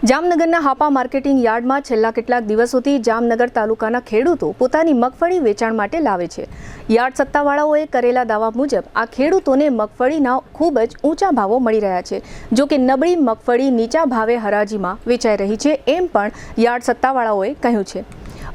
જામનગરના હાપા માર્કેટિંગ યાર્ડમાં છેલ્લા કેટલાક દિવસોથી જામનગર તાલુકાના ખેડૂતો પોતાની મગફળી વેચાણ માટે લાવે છે। યાર્ડ સત્તાવાળાઓએ કરેલા દાવા મુજબ આ ખેડૂતોને મગફળીના ખૂબ જ ઊંચા ભાવો મળી રહ્યા છે। જો કે નબળી મગફળી નીચા ભાવે હરાજીમાં વેચાઈ રહી છે એમ પણ યાર્ડ સત્તાવાળાઓએ કહ્યું છે।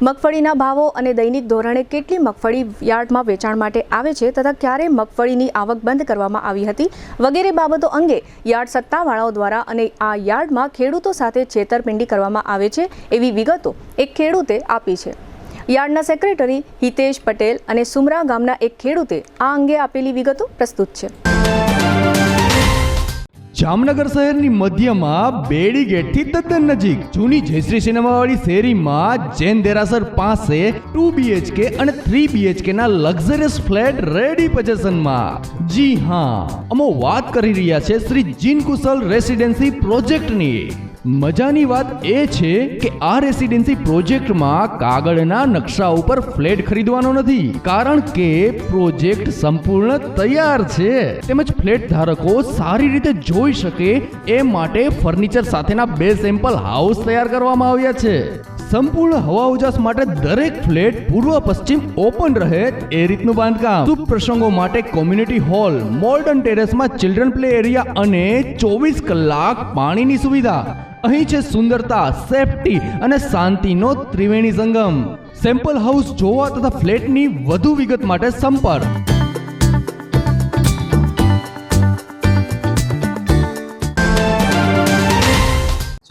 મગફળીના ભાવો અને દૈનિક ધોરણે કેટલી મગફળી યાર્ડમાં વેચાણ માટે આવે છે તથા ક્યારે મગફળીની આવક બંધ કરવામાં આવી હતી વગેરે બાબતો અંગે યાર્ડ સત્તાવાળાઓ દ્વારા અને આ યાર્ડમાં ખેડૂતો સાથે છેતરપિંડી કરવામાં આવે છે એવી વિગતો એક ખેડૂતે આપી છે। યાર્ડના સેક્રેટરી હિતેશ પટેલ અને સુમરા ગામના એક ખેડૂતે આ અંગે આપેલી વિગતો પ્રસ્તુત છે। જામનગર શહેરની મધ્યમાં બેડી ગેટથી તદ્દન નજીક જૂની જયશ્રી સિનેમાવાળી શેરીમાં જૈન દેરાસર પાસે 2 BHK અને 3 BHK ના લક્ઝરિયસ ફ્લેટ રેડી પોઝિશનમાં। જી હા, અમે વાત કરી રહ્યા છે શ્રી જીન કુશલ રેસિડેન્સી પ્રોજેક્ટની। મજાની વાત એ છે કે આ રેસિડેન્સી પ્રોજેક્ટમાં કાગળના નકશા ઉપર ફ્લેટ ખરીદવાનો નથી, કારણ કે પ્રોજેક્ટ સંપૂર્ણ તૈયાર છે। તેમજ ફ્લેટ ધારકો સારી રીતે જોઈ શકે એ માટે ફર્નિચર સાથેના 2 સેમ્પલ હાઉસ તૈયાર કરવામાં આવ્યા છે। સંપૂર્ણ હવા ઉજાસ માટે દરેક ફ્લેટ પૂર્વ પશ્ચિમ ઓપન રહે એ રીતનું બાંધકામ। શુભ પ્રસંગો માટે કોમ્યુનિટી હોલ, મોડર્ન ટેરેસમાં ચિલ્ડ્રન પ્લે એરિયા અને 24 કલાક પાણીની સુવિધા। અહીં છે સુંદરતા, સેફટી અને શાંતિનો ત્રિવેણી સંગમ। સેમ્પલ હાઉસ જોવા તથા ફ્લેટની વધુ વિગત માટે સંપર્ક।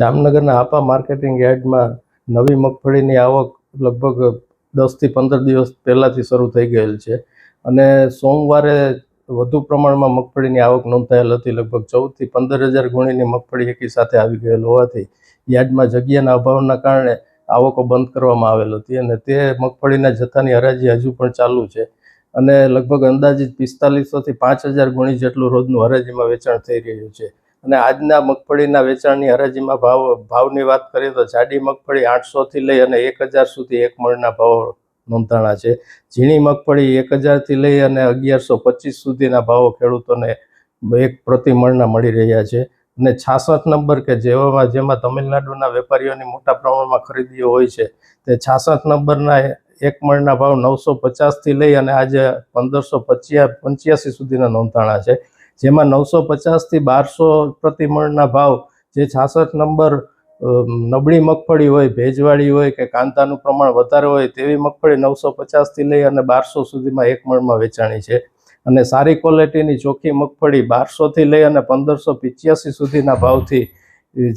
જામનગરના હાપા માર્કેટિંગ યાર્ડમાં નવી મગફળીની આવક લગભગ 10 થી 15 દિવસ પહેલાંથી શરૂ થઈ ગયેલ છે અને સોમવારે વધુ પ્રમાણમાં મગફળીની આવક નોંધાયેલ હતી। લગભગ 14 થી 15 હજાર ગુણીની મગફળી એકી સાથે આવી ગયેલ હોવાથી યાર્ડમાં જગ્યાના અભાવના કારણે આવકો બંધ કરવામાં આવેલ હતી અને તે મગફળીના જથ્થાની હરાજી હજુ પણ ચાલુ છે અને લગભગ અંદાજિત 4500 થી 5000 ગુણી જેટલું રોજનું હરાજીમાં વેચાણ થઈ રહ્યું છે। અને આજના મગફળીના વેચાણની હરાજીમાં ભાવની વાત કરીએ તો જાડી મગફળી 800 થી લઈ અને 1000 સુધી એક મણના ભાવ નોંધાણા છે। ઝીણી મગફળી 1000 થી લઈ અને 1125 સુધીના ભાવો ખેડૂતોને એક પ્રતિ મણના મળી રહ્યા છે અને 66 નંબર કે જેમાં તમિલનાડુના વેપારીઓની મોટા પ્રમાણમાં ખરીદીઓ હોય છે તે 66 નંબરના એક મણના ભાવ 950 થી લઈ અને આજે 1585 સુધીના નોંધાણા છે, જેમાં 950 થી 1200 પ્રતિ મણના ભાવ જે 66 નંબર નબળી મગફળી હોય, ભેજવાળી હોય કે કાંતાનું પ્રમાણ વધારે હોય તેવી મગફળી 950 થી લઈ અને 1200 સુધીમાં એક મણમાં વેચાણી છે અને સારી ક્વોલિટીની ચોખ્ખી મગફળી 1200 થી લઈ અને 1585 સુધીના ભાવથી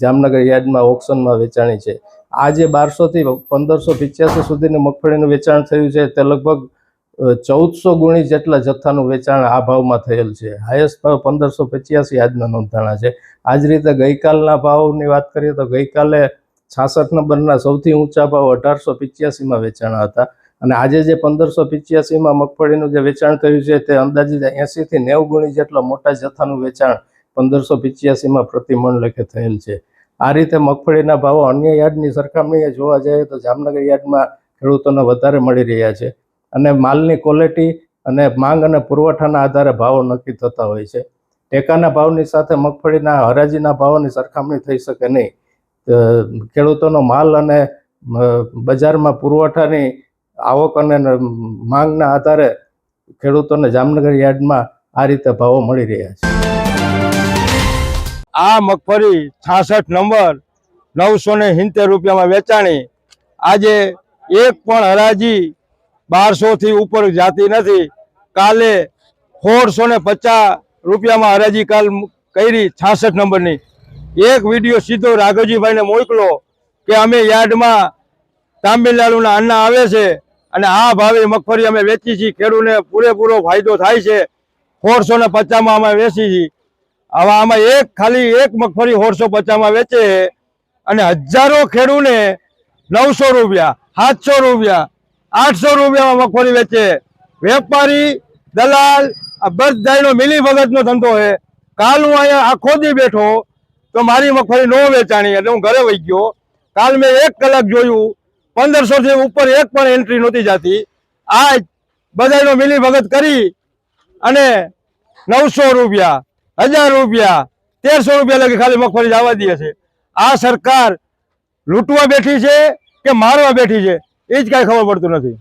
જામનગર યાર્ડમાં ઓક્શનમાં વેચાણી છે। આ જે 1200 થી 1585 સુધીની મગફળીનું વેચાણ થયું છે તે લગભગ 1400 ગુણી જેટલા જથ્થાનું વેચાણ આ ભાવમાં થયેલ છે। હાઈએસ્ટ ભાવ 1585 આજના નોંધાણા છે। આ જ રીતે ગઈકાલના ભાવની વાત કરીએ તો ગઈકાલે 66 નંબરના સૌથી ઊંચા ભાવ 1885માં વેચાણા હતા અને આજે જે 1585માં મગફળીનું જે વેચાણ થયું છે તે અંદાજિત 80 થી 90 ગુણી જેટલા મોટા જથ્થાનું વેચાણ 1585માં પ્રતિ મણ લેખે થયેલ છે। આ રીતે મગફળીના ભાવો અન્ય યાર્ડની સરખામણીએ જોવા જઈએ તો જામનગર યાર્ડમાં ખેડૂતોને વધારે મળી રહ્યા છે અને માલની ક્વોલિટી અને માંગ અને પુરવઠાના આધારે ભાવો નક્કી થતા હોય છે। ટેકાના ભાવની સાથે મગફળીના હરાજીના ભાવોની સરખામણી થઈ શકે નહીં। ખેડૂતોનો માલ અને બજારમાં પુરવઠાની આવક અને માંગના આધારે ખેડૂતોને જામનગર યાર્ડમાં આ રીતે ભાવો મળી રહ્યા છે। આ મગફળી 66 નંબર 970 રૂપિયામાં વેચાણી। આજે એક પણ હરાજી 1200 થી ઉપર જાતી નથી। કાલે 1650 રૂપિયામાં હરાજી કાલ કરી 66 નંબરની। એક વિડીયો સીધો રાઘવજીભાઈને મોકલો કે અમે યાર્ડમાં તામિલનાડુના અન્ના આવે છે અને આ ભાવે મગફળી અમે વેચી છીએ, ખેડૂતને પૂરેપૂરો ફાયદો થાય છે। 1650માં અમે વેચી છીએ। હવે આમાં ખાલી એક મગફળી 1650માં વેચે અને હજારો ખેડૂને 900 રૂપિયા, 700 રૂપિયા, 800 રૂપિયામાં મગફળી વેચે। વેપારી, દલાલ આ બધાનો મિલી ભગતનો ધંધો છે। કાલ હું અહીંયા આખો દી બેઠો તો મારી મગફળી ન વેચાણી એટલે હું ઘરે વહી ગયો। કાલ મેં 1 કલાક જોયું 1500 થી ઉપર એક પણ એન્ટ્રી નહોતી જતી। આ બધાનો મિલી ભગત કરી અને 900 રૂપિયા, 1000 રૂપિયા, 1300 રૂપિયા લગી ખાલી મગફળી જવા દે છે। આ સરકાર લૂંટવા બેઠી છે કે મારવા બેઠી છે એ જ કાંઈ ખબર પડતું નથી.